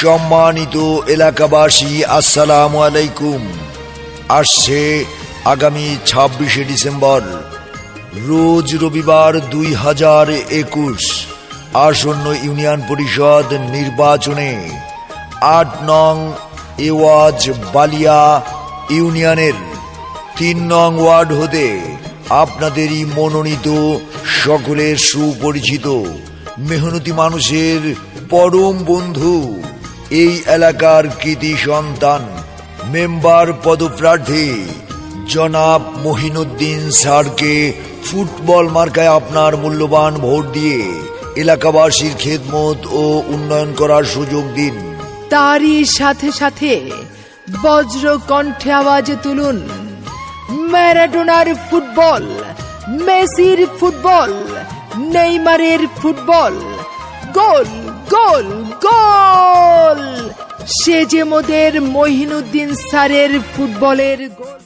সম্মানিত এলাকাবাসী, আসসালামু আলাইকুম। আসছে আগামী 26শে ডিসেম্বর, রোজ রবিবার 2021 আসন্ন ইউনিয়ন পরিষদ নির্বাচনে 8 নং এওয়াজ বালিয়া ইউনিয়নের 3 নং ওয়ার্ড হতে আপনাদেরই মনোনীত, সকলের সুপরিচিত, মেহনতি মানুষের পরম বন্ধু, এই এলাকার কৃতি সন্তান, মেম্বার পদপ্রার্থী জনাব মহিনুদ্দিন স্যারকে ফুটবল মার্কায় আপনার মূল্যবান ভোট দিয়ে এলাকাবাসীর খেদমত ও উন্নয়ন করার সুযোগ দিন। তারই সাথে সাথে বজ্র কণ্ঠে আওয়াজে তুলুন, ম্যারাডোনার ফুটবল, মেসির ফুটবল, নেইমারের ফুটবল, গোল গোল গোল, সে যে মোদের মহিনুদ্দিন স্যারের ফুটবলের গোল।